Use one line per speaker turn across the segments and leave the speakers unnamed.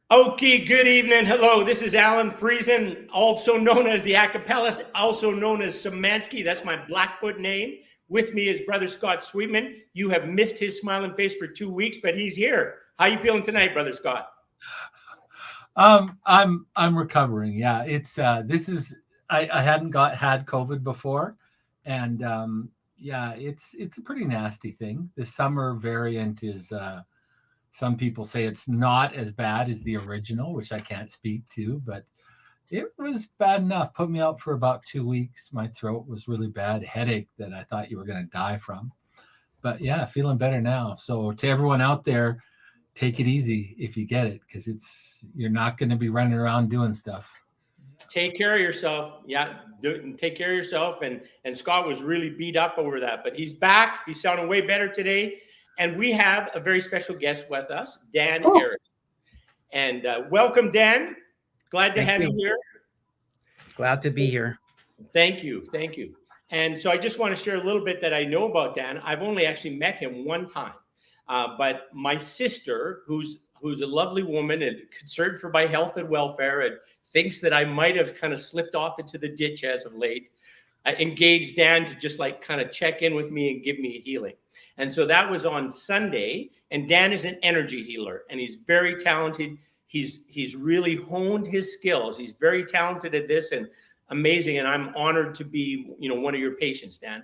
Okay, good evening. Hello, this is Alan Friesen, also known as the Acapellist, also known as Szymanski. That's my Blackfoot name. With me is Brother Scott Sweetman. You have missed his smiling face for 2 weeks, but he's here. How you feeling tonight, Brother Scott?
I'm recovering. Yeah, it's this is I hadn't had COVID before, and yeah, it's a pretty nasty thing. The summer variant is some people say it's not as bad as the original, which I can't speak to, but it was bad enough. Put me out for about 2 weeks. My throat was really bad, headache that I thought you were going to die from. But yeah, feeling better now. So to everyone out there, take it easy if you get it, because you're not going to be running around doing stuff.
Take care of yourself. Yeah, take care of yourself. And Scott was really beat up over that, but he's back. He's sounding way better today. And we have a very special guest with us, Dan Erickson. And welcome, Dan. Glad to have you here.
Glad to be here.
Thank you. Thank you. And so I just want to share a little bit that I know about Dan. I've only actually met him one time. But my sister, who's a lovely woman and concerned for my health and welfare and thinks that I might have kind of slipped off into the ditch as of late, engaged Dan to just like kind of check in with me and give me a healing. And so that was on Sunday. And Dan is an energy healer, and he's very talented. He's really honed his skills. He's very talented at this and amazing. And I'm honored to be, one of your patients, Dan.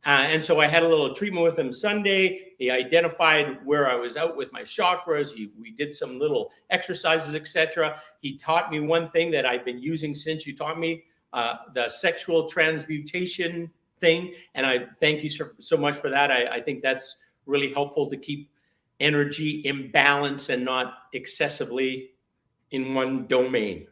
And so I had a little treatment with him Sunday. He identified where I was out with my chakras. We did some little exercises, etc. He taught me one thing that I've been using since you taught me, the sexual transmutation thing. And I thank you so much for that. I think that's really helpful to keep energy in balance and not excessively in one domain,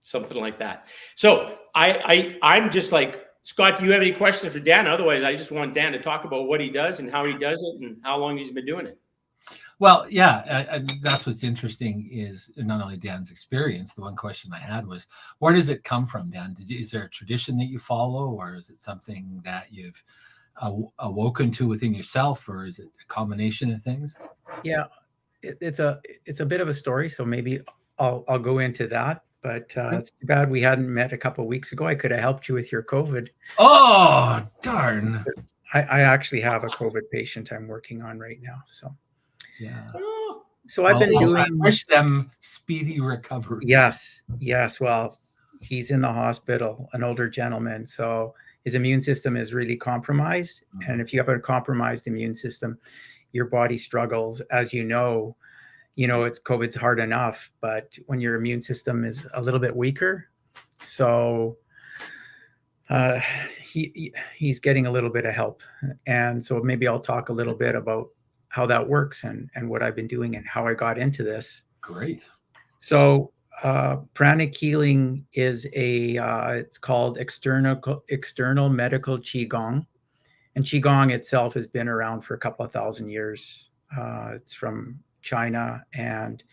something like that. So I'm just like, Scott, do you have any questions for Dan? Otherwise, I just want Dan to talk about what he does and how he does it and how long he's been doing it.
Well, yeah, that's what's interesting is not only Dan's experience. The one question I had was, where does it come from, Dan? Is there a tradition that you follow, or is it something that you've awoken to within yourself, or is it a combination of things?
Yeah, it's a bit of a story, so maybe I'll go into that. But it's too bad we hadn't met a couple of weeks ago. I could have helped you with your COVID.
Oh, darn.
I actually have a COVID patient I'm working on right now. So,
yeah.
So I've been doing.
I wish them speedy recovery.
Yes. Well, he's in the hospital, an older gentleman. So his immune system is really compromised. Mm-hmm. And if you have a compromised immune system, your body struggles, as you know. COVID's hard enough, but when your immune system is a little bit weaker, so he's getting a little bit of help. And so maybe I'll talk a little bit about how that works and what I've been doing and how I got into this.
Great.
So pranic healing is it's called external medical Qigong. And Qigong itself has been around for a couple of thousand years. It's from China, and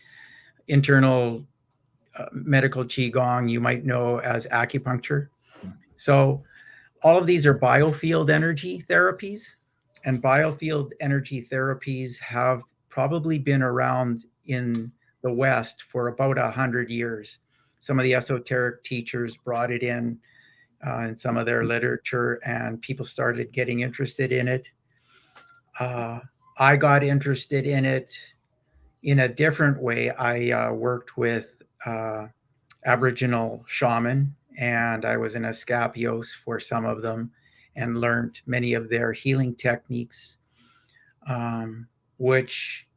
internal medical Qigong you might know as acupuncture. So all of these are biofield energy therapies, and biofield energy therapies have probably been around in the West for about 100 years. Some of the esoteric teachers brought it in some of their literature, and people started getting interested in it. I got interested in it in a different way. I worked with Aboriginal shaman, and I was an escapios for some of them and learned many of their healing techniques, which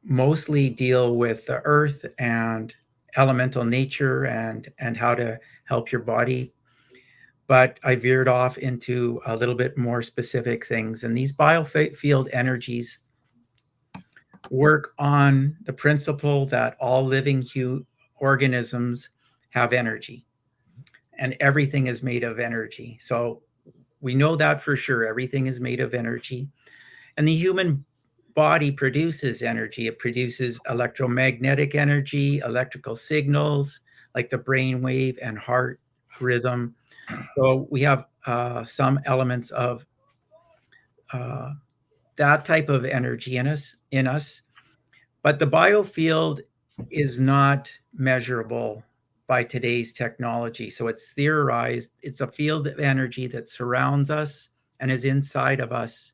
mostly deal with the earth and elemental nature and how to help your body. But I veered off into a little bit more specific things. And these biofield energies work on the principle that all living organisms have energy, and everything is made of energy. So we know that for sure. Everything is made of energy, and the human body produces energy. It produces electromagnetic energy, electrical signals like the brain wave and heart rhythm. So we have some elements of that type of energy in us. But the biofield is not measurable by today's technology. So it's theorized. It's a field of energy that surrounds us and is inside of us,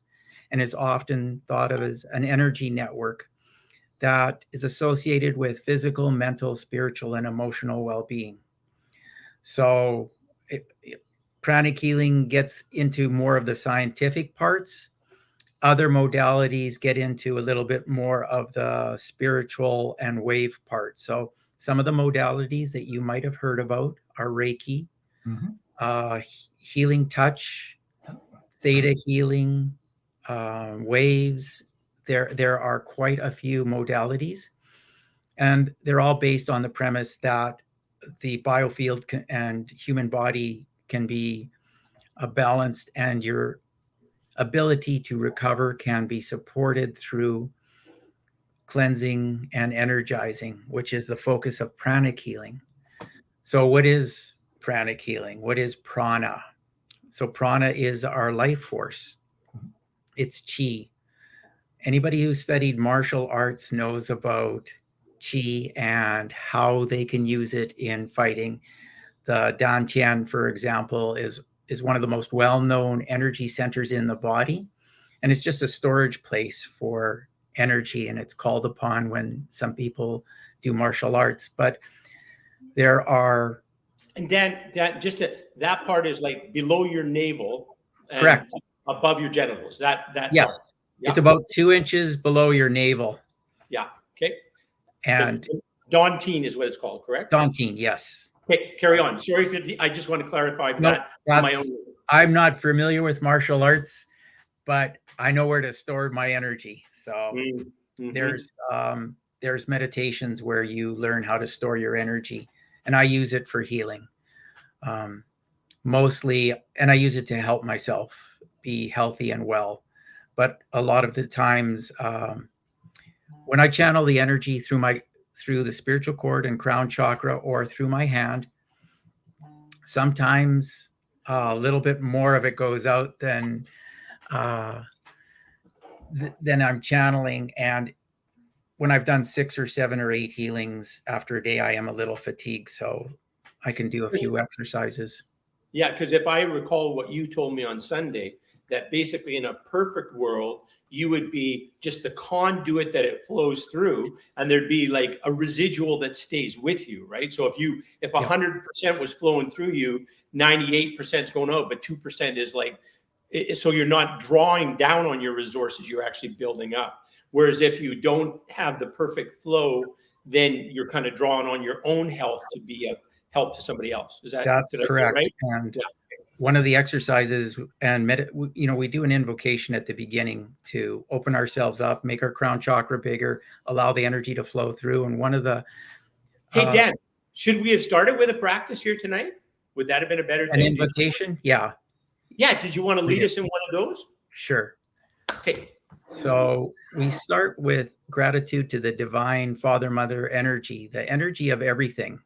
and is often thought of as an energy network that is associated with physical, mental, spiritual, and emotional well-being. So pranic healing gets into more of the scientific parts. Other modalities get into a little bit more of the spiritual and wave part. So some of the modalities that you might have heard about are Reiki, healing touch, theta healing, waves. There are quite a few modalities, and they're all based on the premise that the biofield and human body can be balanced, and your ability to recover can be supported through cleansing and energizing, which is the focus of pranic healing. So what is pranic healing? What is prana? So prana is our life force. It's chi. Anybody who studied martial arts knows about chi and how they can use it in fighting. The dantian, for example, is one of the most well-known energy centers in the body. And it's just a storage place for energy, and it's called upon when some people do martial arts. But there are...
And Dan, that part is like below your navel and
Correct.
above your genitals. That
Yes.
part. Yeah.
It's about 2 inches below your navel.
Yeah. Okay.
And
Dantine is what it's called, correct?
Dantine, yes.
Okay, carry on. Sorry if I just want to clarify that. My own.
I'm not familiar with martial arts, but I know where to store my energy. So there's meditations where you learn how to store your energy, and I use it for healing mostly, and I use it to help myself be healthy and well. But a lot of the times when I channel the energy through the spiritual cord and crown chakra, or through my hand, sometimes a little bit more of it goes out than I'm channeling. And when I've done 6 or 7 or 8 healings after a day, I am a little fatigued, so I can do a few exercises.
Yeah, because if I recall what you told me on Sunday, that basically in a perfect world, you would be just the conduit that it flows through, and there'd be like a residual that stays with you, right? So if 100% was flowing through you, 98% is going out, but 2% is like, so you're not drawing down on your resources, you're actually building up. Whereas if you don't have the perfect flow, then you're kind of drawing on your own health to be a help to somebody else.
That's correct, right? And one of the exercises, and we do an invocation at the beginning to open ourselves up, make our crown chakra bigger, allow the energy to flow through. And one of the
Hey Dan, should we have started with a practice here tonight? Would that have been a better thing?
An invocation? Yeah.
Did you want to lead us in one of those?
Sure.
Okay.
So we start with gratitude to the divine Father, Mother energy, the energy of everything.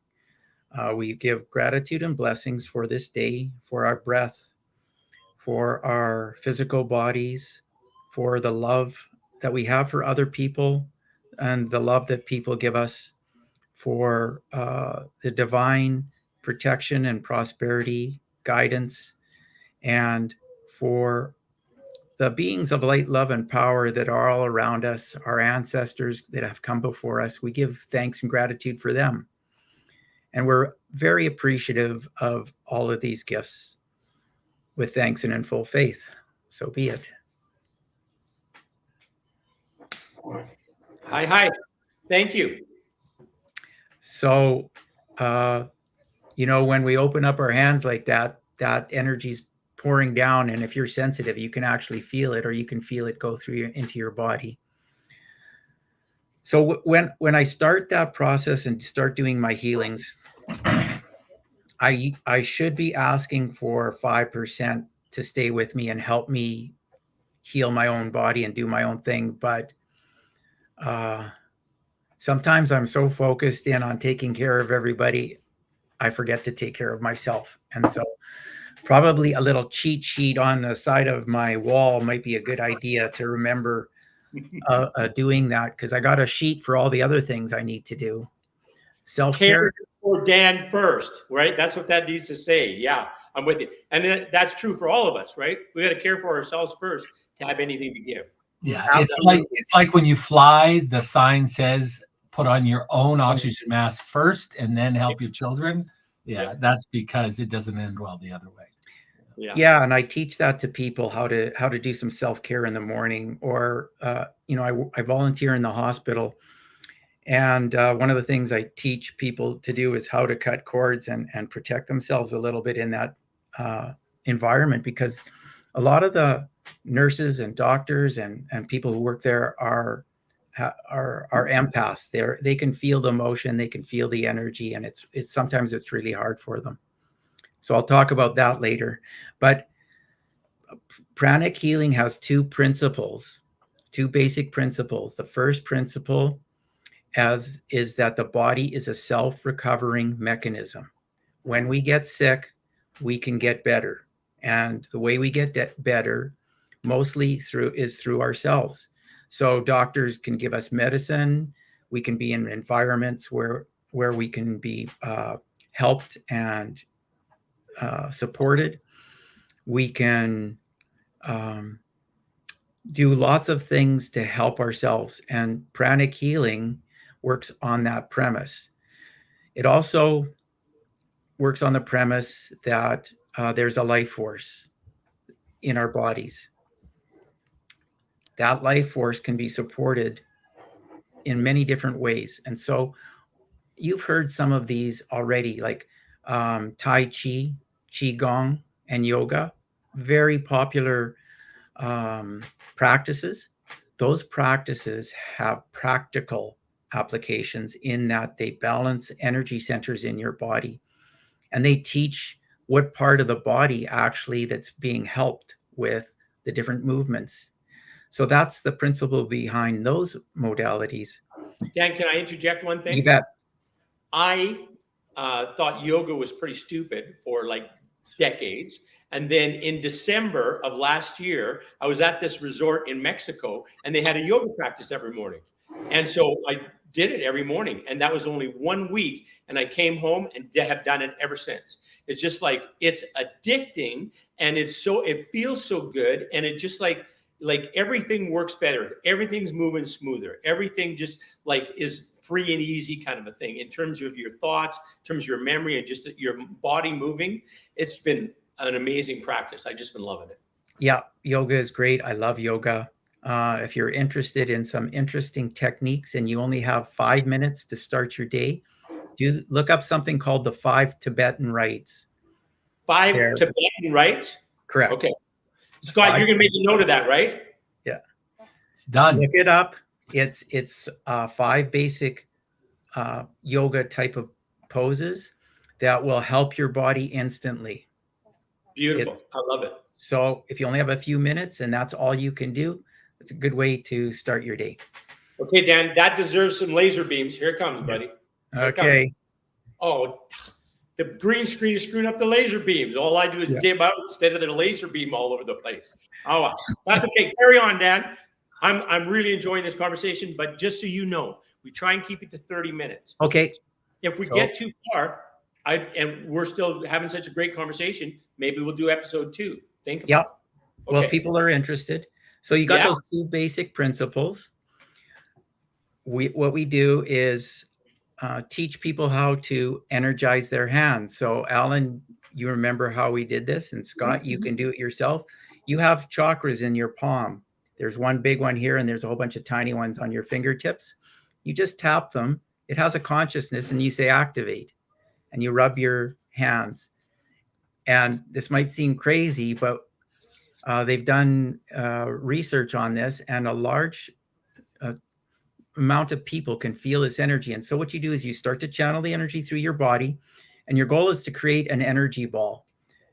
We give gratitude and blessings for this day, for our breath, for our physical bodies, for the love that we have for other people, and the love that people give us, for the divine protection and prosperity, guidance, and for the beings of light, love, and power that are all around us, our ancestors that have come before us. We give thanks and gratitude for them. And we're very appreciative of all of these gifts with thanks and in full faith. So be it.
Hi. Thank you.
So, when we open up our hands like that, that energy's pouring down. And if you're sensitive, you can actually feel it, or you can feel it go through into your body. So when I start that process and start doing my healings, I should be asking for 5% to stay with me and help me heal my own body and do my own thing. But sometimes I'm so focused in on taking care of everybody, I forget to take care of myself. And so probably a little cheat sheet on the side of my wall might be a good idea to remember doing that, because I got a sheet for all the other things I need to do.
Care
Self-care.
for Dan first, right? That's what that needs to say. Yeah, I'm with you. And that's true for all of us, right? We got to care for ourselves first to have anything to give.
Yeah,
Absolutely.
it's like when you fly, the sign says put on your own oxygen mask first and then help your children. Yeah, that's because it doesn't end well the other way.
Yeah, and I teach that to people, how to do some self-care in the morning, or I volunteer in the hospital, and one of the things I teach people to do is how to cut cords and protect themselves a little bit in that environment, because a lot of the nurses and doctors and people who work there are empaths. They can feel the emotion, they can feel the energy, and it's sometimes it's really hard for them. So I'll talk about that later. But pranic healing has two basic principles. The first principle is that the body is a self-recovering mechanism. When we get sick, we can get better. And the way we get better mostly is through ourselves. So doctors can give us medicine. We can be in environments where we can be helped and supported. We can do lots of things to help ourselves, and pranic healing works on that premise. It also works on the premise that there's a life force in our bodies. That life force can be supported in many different ways. And so you've heard some of these already, like Tai Chi, Qigong, and yoga, very popular practices. Those practices have practical applications in that they balance energy centers in your body, and they teach what part of the body actually that's being helped with the different movements. So that's the principle behind those modalities.
Dan, can I interject one thing?
You bet.
I thought yoga was pretty stupid for like decades. And then in December of last year, I was at this resort in Mexico, and they had a yoga practice every morning. And so I did it every morning, and that was only 1 week. And I came home and have done it ever since. It's just like, it's addicting, and it feels so good. And it just like everything works better. Everything's moving smoother. Everything just like is free and easy kind of a thing in terms of your thoughts, in terms of your memory, and just your body moving. It's been an amazing practice. I've just been loving it.
Yeah, yoga is great. I love yoga. If you're interested in some interesting techniques and you only have 5 minutes to start your day, do look up something called the 5 Tibetan rites.
5 Tibetan rites?
Correct.
Okay. Scott, you're going to make a note of that, right?
Yeah.
It's done.
Look it up. It's 5 basic yoga type of poses that will help your body instantly.
Beautiful. I love it.
So if you only have a few minutes and that's all you can do, it's a good way to start your day.
Okay, Dan, that deserves some laser beams. Here it comes, buddy.
Okay.
Oh, the green screen is screwing up the laser beams. All I do is dim out instead of the laser beam all over the place. Oh, that's okay. Carry on, Dan. I'm really enjoying this conversation, but just so you know, we try and keep it to 30 minutes.
Okay.
If we get too far, and we're still having such a great conversation, maybe we'll do episode 2. Think about it.
Okay. Well, people are interested. So you got those 2 basic principles. What we do is teach people how to energize their hands. So Alan, you remember how we did this, and Scott, you can do it yourself. You have chakras in your palm. There's one big one here, and there's a whole bunch of tiny ones on your fingertips. You just tap them. It has a consciousness, and you say activate, and you rub your hands. And this might seem crazy, but they've done research on this, and a large amount of people can feel this energy. And so what you do is you start to channel the energy through your body, and your goal is to create an energy ball.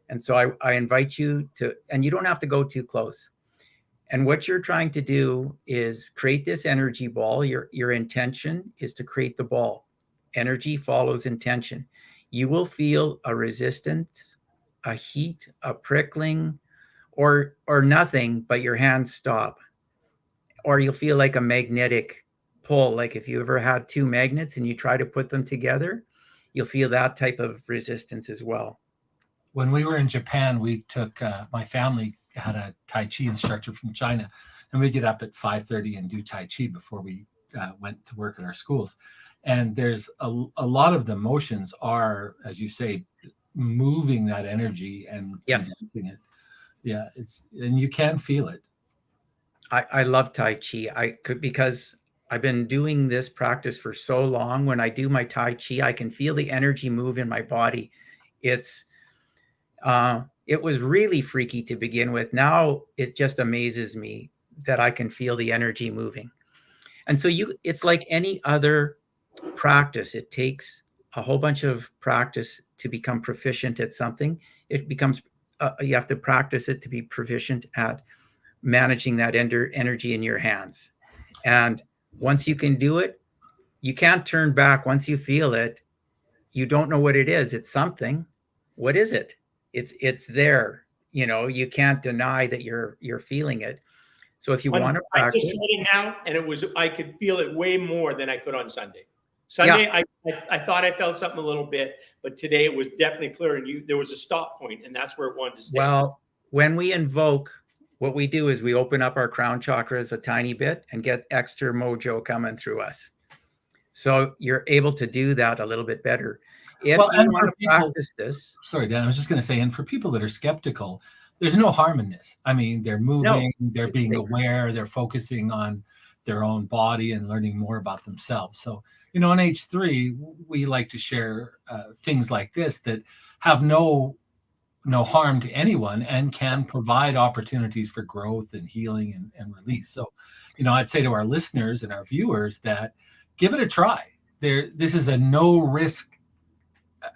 And so I invite you to, and you don't have to go too close. And what you're trying to do is create this energy ball. Your intention is to create the ball. Energy follows intention. You will feel a resistance, a heat, a prickling, or nothing, but your hands stop. or you'll feel like a magnetic pull. Like if you ever had two magnets and you try to put them together, you'll feel that type of resistance as well.
When we were in Japan, we took my family had a Tai Chi instructor from China, and we get up at 5:30 and do Tai Chi before we went to work at our schools. And there's a lot of the motions are, as you say, moving that energy and
Yes.
condensing it. Yeah, and you can feel it.
I love Tai Chi. Because I've been doing this practice for so long. When I do my Tai Chi, I can feel the energy move in my body. It was really freaky to begin with. Now it just amazes me that I can feel the energy moving. And so it's like any other practice. It takes a whole bunch of practice to become proficient at something. It becomes, you have to practice it to be proficient at managing that energy in your hands. And once you can do it, you can't turn back. Once you feel it, you don't know what it is. It's something. What is it? It's there. You can't deny that you're feeling it. So if you want to practice,
I just tried it now, and I could feel it way more than I could on Sunday. Sunday, yeah. I thought I felt something a little bit, but today it was definitely clear, and there was a stop point, and that's where it wanted to stay.
Well, when we invoke, what we do is we open up our crown chakras a tiny bit and get extra mojo coming through us. So you're able to do that a little bit better. If you want to practice this.
Sorry, Dan, I was just going to say, and for people that are skeptical, there's no harm in this. I mean, they're moving, they're being aware, they're focusing on their own body and learning more about themselves. So, on H3, we like to share things like this that have no harm to anyone and can provide opportunities for growth and healing and release. So, I'd say to our listeners and our viewers that give it a try. This is a no risk,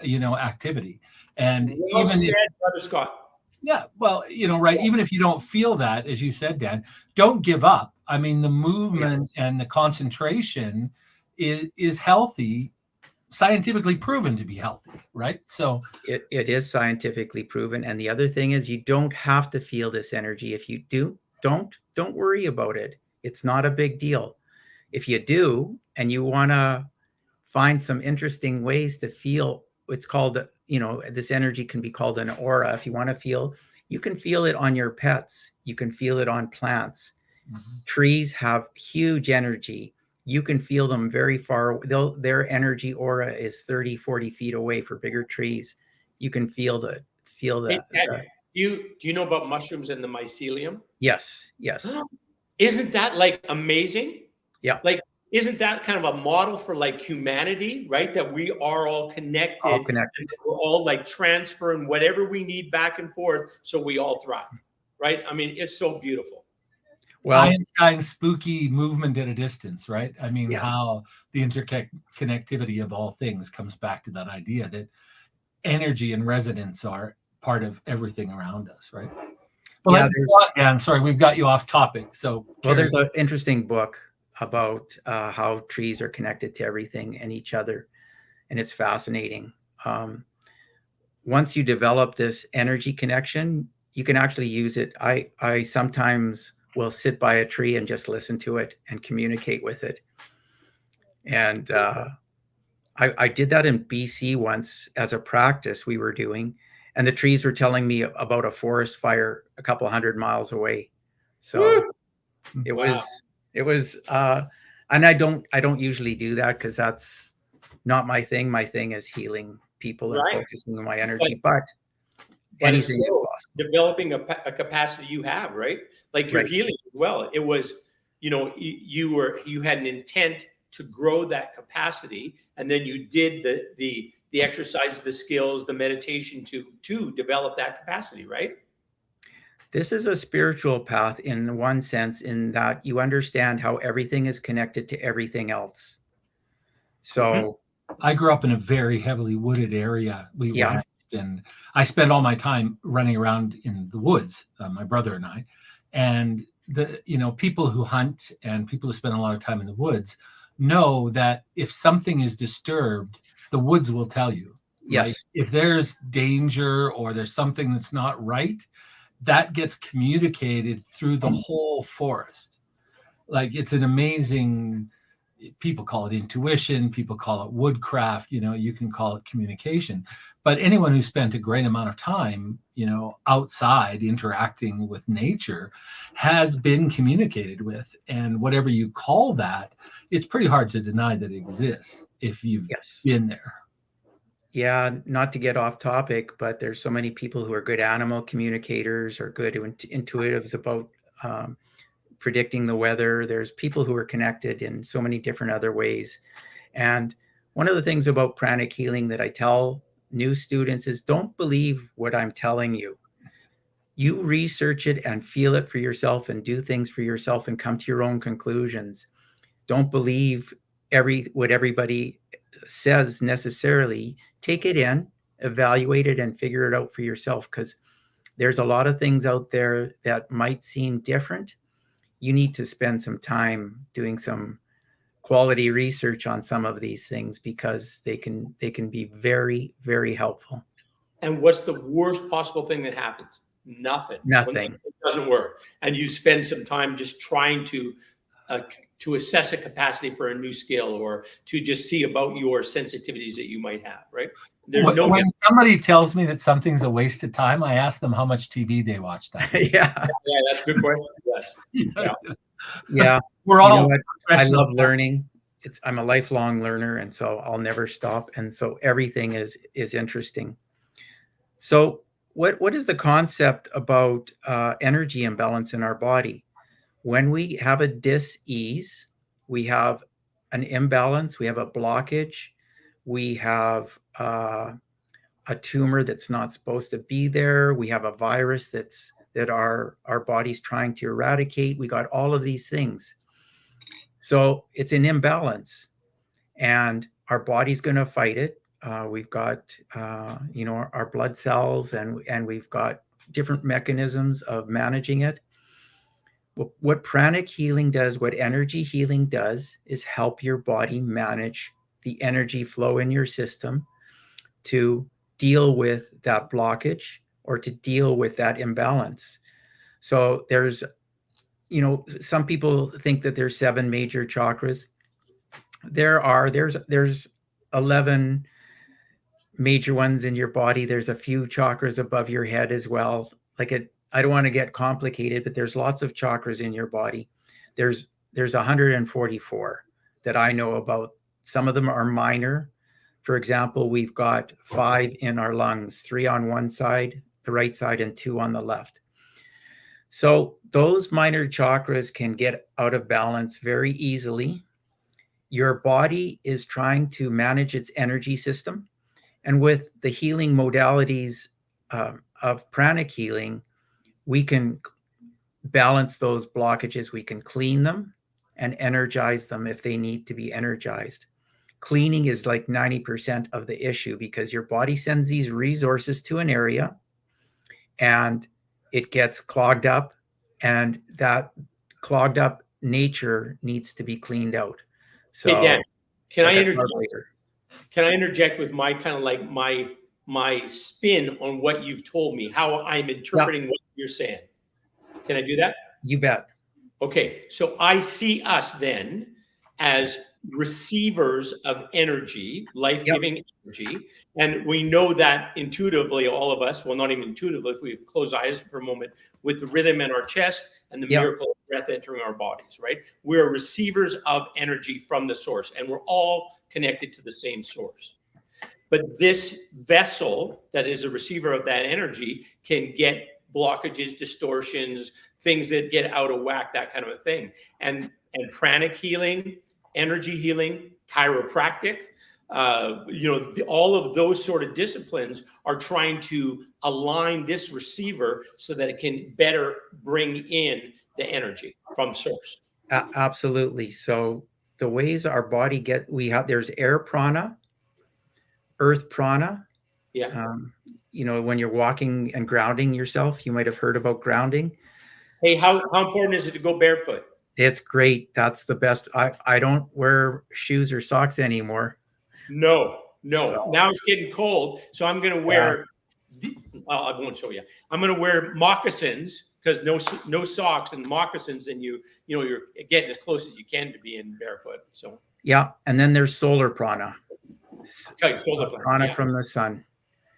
activity. And
well even said, Brother Scott.
Yeah, well, right. Even if you don't feel that, as you said, Dan, don't give up. I mean, the movement and the concentration is healthy, scientifically proven to be healthy, right? So
it is scientifically proven. And the other thing is, you don't have to feel this energy. If you do, don't worry about it. It's not a big deal. If you do, and you want to find some interesting ways to feel, it's called, this energy can be called an aura. If you want to feel, you can feel it on your pets. You can feel it on plants. Mm-hmm. Trees have huge energy. You can feel them very far. Their energy aura is 30, 40 feet away for bigger trees. You can feel that.
Do you know about mushrooms and the mycelium?
Yes.
Isn't that like amazing?
Yeah.
Like, isn't that kind of a model for like humanity, right? That we are all connected. We're all like transferring whatever we need back and forth so we all thrive, right? I mean, it's so beautiful.
Well, Einstein's spooky movement at a distance, right? I mean, how the interconnectivity of all things comes back to that idea that energy and resonance are part of everything around us, right? Well, sorry, we've got you off topic. So,
there's an interesting book about how trees are connected to everything and each other, and it's fascinating. Once you develop this energy connection, you can actually use it. I sometimes will sit by a tree and just listen to it and communicate with it. And I did that in BC once as a practice we were doing, and the trees were telling me about a forest fire a couple 100 miles away. So it was, and I don't usually do that because that's not my thing. My thing is healing people and focusing on my energy, but anything is possible.
Developing a capacity you have, right? Like you're healing as well. It was, you had an intent to grow that capacity, and then you did the exercise, the skills, the meditation to develop that capacity, right?
This is a spiritual path in one sense, in that you understand how everything is connected to everything else. So
I grew up in a very heavily wooded area. And I spent all my time running around in the woods, my brother and I. And people who hunt and people who spend a lot of time in the woods know that if something is disturbed, the woods will tell you.
Yes.
Right? If there's danger or there's something that's not right, that gets communicated through the whole forest. Like, it's an amazing, people call it intuition, people call it woodcraft, you can call it communication. But anyone who spent a great amount of time, outside interacting with nature has been communicated with. And whatever you call that, it's pretty hard to deny that it exists if you've
Yes.
been there.
Yeah, not to get off topic, but there's so many people who are good animal communicators or good intuitives about predicting the weather. There's people who are connected in so many different other ways. And one of the things about pranic healing that I tell new students is, don't believe what I'm telling you. You research it and feel it for yourself and do things for yourself and come to your own conclusions. Don't believe what everybody says necessarily. Take it in, evaluate it, and figure it out for yourself, because there's a lot of things out there that might seem different. You need to spend some time doing some quality research on some of these things, because they can be very, very helpful.
And what's the worst possible thing that happens? Nothing.
Nothing.
It doesn't work. And you spend some time just trying to assess a capacity for a new skill, or to just see about your sensitivities that you might have, right?
When somebody tells me that something's a waste of time, I ask them how much TV they watch that.
Yeah,
that's a good question. Yes.
Yeah.
We're all.
I love learning. I'm a lifelong learner, and so I'll never stop. And so everything is interesting. So what is the concept about energy imbalance in our body? When we have a dis-ease, we have an imbalance, we have a blockage, we have a tumor that's not supposed to be there, we have a virus that our body's trying to eradicate. We got all of these things. So it's an imbalance, and our body's going to fight it. We've got, our blood cells, and we've got different mechanisms of managing it. What pranic healing does, what energy healing does, is help your body manage the energy flow in your system to deal with that blockage or to deal with that imbalance. So there's, some people think that there's 7 major chakras. There's 11 major ones in your body. There's a few chakras above your head as well. I don't want to get complicated, but there's lots of chakras in your body. There's 144 that I know about. Some of them are minor. For example, we've got 5 in our lungs, 3 on one side, the right side, and 2 on the left. So those minor chakras can get out of balance very easily. Your body is trying to manage its energy system. And with the healing modalities of pranic healing, we can balance those blockages. We can clean them and energize them if they need to be energized. Cleaning is like 90% of the issue, because your body sends these resources to an area and it gets clogged up, and that clogged up nature needs to be cleaned out. So,
hey, Dan, can I
interject
with my kind of like my spin on what you've told me, how I'm interpreting what you're saying? Can I do that?
You bet.
Okay, so I see us then as receivers of energy, life-giving energy. And we know that intuitively, all of us, well, not even intuitively, if we close eyes for a moment, with the rhythm in our chest and the miracle of breath entering our bodies, right? We're receivers of energy from the source, and we're all connected to the same source. But this vessel that is a receiver of that energy can get blockages, distortions, things that get out of whack, that kind of a thing. And pranic healing, energy healing, chiropractic, all of those sort of disciplines are trying to align this receiver so that it can better bring in the energy from source.
Absolutely. So the ways our body there's air prana, earth prana.
Yeah.
When you're walking and grounding yourself, you might have heard about grounding.
Hey, how important is it to go barefoot?
It's great. That's the best. I don't wear shoes or socks anymore.
No. So, now it's getting cold, so I'm going to wear. I won't show you. I'm going to wear moccasins because no socks and moccasins, and you're getting as close as you can to being barefoot. So
Yeah, and then there's solar prana.
okay, solar
Prana
yeah.
from the sun.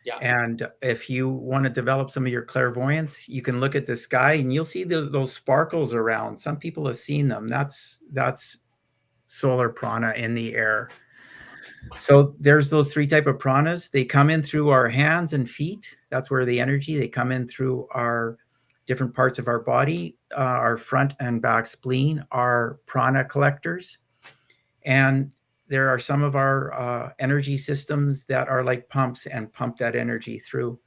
Yeah.
And if you want to develop some of your clairvoyance, you can look at the sky and you'll see those sparkles around. Some people have seen them. That's solar prana in the air. So there's those three type of pranas. They come in through our hands and feet. That's where the energy. They come in through our different parts of our body. Our front and back spleen are prana collectors. And there are some of our energy systems that are like pumps and pump that energy through.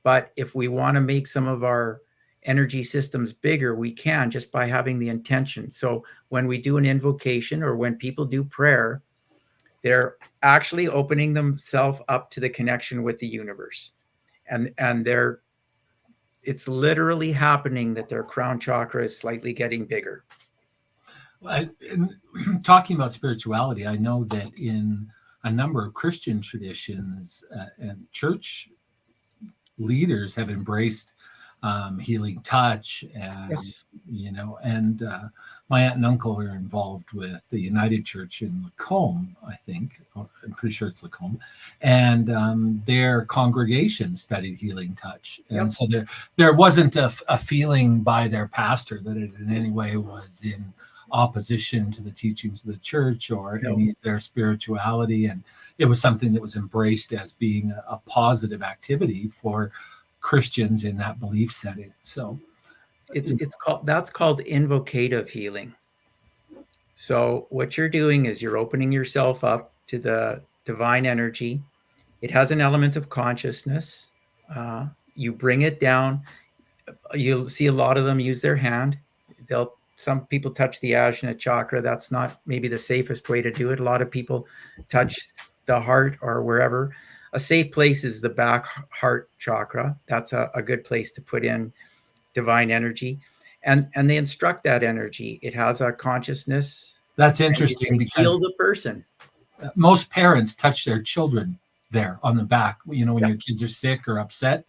But if we want to make some of our energy systems bigger, we can just by having the intention. So when we do an invocation or when people do prayer, they're actually opening themselves up to the connection with the universe. And it's literally happening that their crown chakra is slightly getting bigger.
Talking about spirituality, I know that in a number of Christian traditions and church leaders have embraced healing touch, and
Yes.
and my aunt and uncle are involved with the United Church in Lacombe, I think, or I'm pretty sure it's Lacombe, and their congregation studied healing touch, and so there wasn't a feeling by their pastor that it in any way was in opposition to the teachings of the church or any of their spirituality, and it was something that was embraced as being a positive activity for Christians in that belief setting. So
that's called invocative healing. So what you're doing is you're opening yourself up to the divine energy. It has an element of consciousness. You bring it down. You'll see a lot of them use their hand. Some people touch the Ajna chakra. That's not maybe the safest way to do it. A lot of people touch the heart or wherever. A safe place is the back heart chakra. That's a good place to put in divine energy. And they instruct that energy. It has a consciousness.
That's interesting because
heal the person.
Most parents touch their children there on the back, when your kids are sick or upset.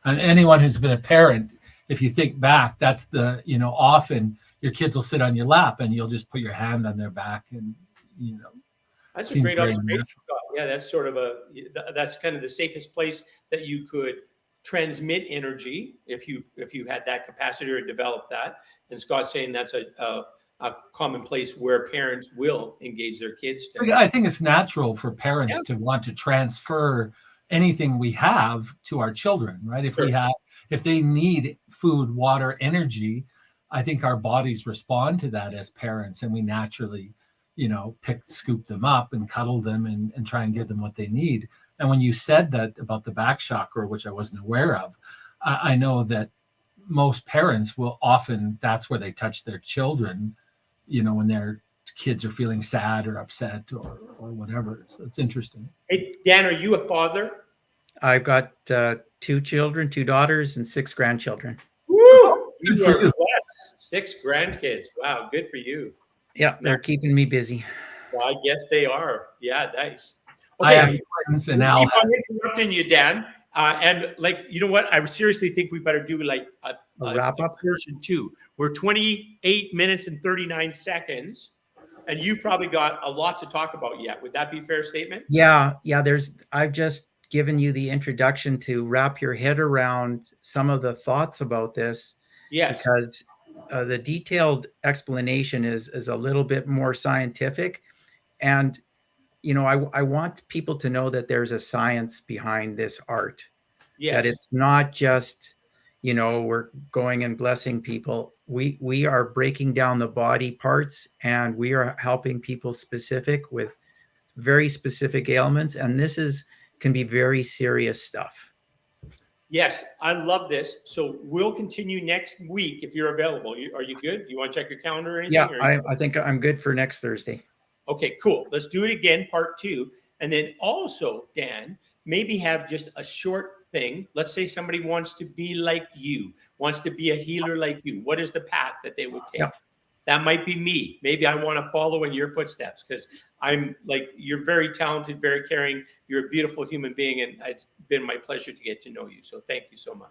And anyone who's been a parent, if you think back, that's often your kids will sit on your lap and you'll just put your hand on their back, and
that's a great observation. Yeah, that's kind of the safest place that you could transmit energy if you had that capacity or develop that. And Scott's saying that's a common place where parents will engage their kids to.
I think it's natural for parents to want to transfer anything we have to our children, right? If they need food, water, energy, I think our bodies respond to that as parents, and we naturally, scoop them up and cuddle them and try and give them what they need. And when you said that about the back chakra, which I wasn't aware of, I know that most parents will often, that's where they touch their children, when their kids are feeling sad or upset or whatever. So it's interesting.
Hey, Dan, are you a father?
I've got 2 children, 2 daughters, and 6 grandchildren.
Woo! You are blessed. 6 grandkids. Wow, good for you.
Yeah, they're keeping me busy.
Well, I guess they are. Yeah, nice.
Okay, I have friends and Al.
Keep on interrupting you, Dan. And you know what? I seriously think we better do like a
wrap up
version 2. We're 28 minutes and 39 seconds, and you probably got a lot to talk about yet. Would that be a fair statement?
Yeah. I've just given you the introduction to wrap your head around some of the thoughts about this.
Yes.
Because the detailed explanation is a little bit more scientific. And, I want people to know that there's a science behind this art. Yes. That it's not just, we're going and blessing people. We are breaking down the body parts, and we are helping people with very specific ailments. And this can be very serious stuff.
Yes, I love this. So we'll continue next week if you're available. Are you good? Do you want to check your calendar or anything?
Yeah, I think I'm good for next Thursday.
Okay, cool. Let's do it again, part 2. And then also, Dan, maybe have just a short thing. Let's say somebody wants to be like you, wants to be a healer like you. What is the path that they would take? Yeah. That might be me. Maybe I want to follow in your footsteps because you're very talented, very caring. You're a beautiful human being, and it's been my pleasure to get to know you. So thank you so much.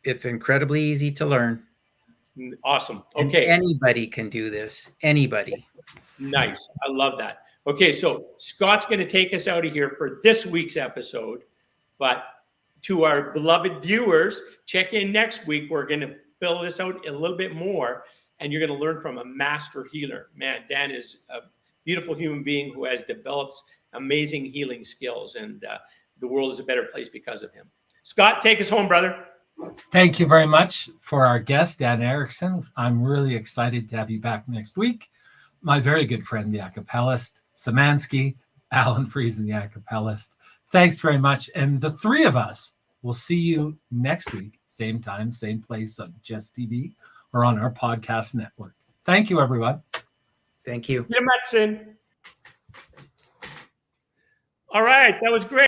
It's incredibly easy to learn.
Awesome.
And
Okay.
anybody can do this. Anybody.
Nice. I love that. Okay, so Scott's going to take us out of here for this week's episode. But to our beloved viewers, check in next week. We're going to fill this out a little bit more, and you're going to learn from a master healer. Man, Dan is a beautiful human being who has developed amazing healing skills, and the world is a better place because of him. Scott, take us home, brother.
Thank you very much for our guest, Dan Erickson. I'm really excited to have you back next week. My very good friend, the acapellist, Szymanski, Alan Friesen, the acapellist. Thanks very much. And the three of us will see you next week, same time, same place on Just TV or on our podcast network. Thank you, everyone.
Thank you.
Jim Matson. All right, that was great.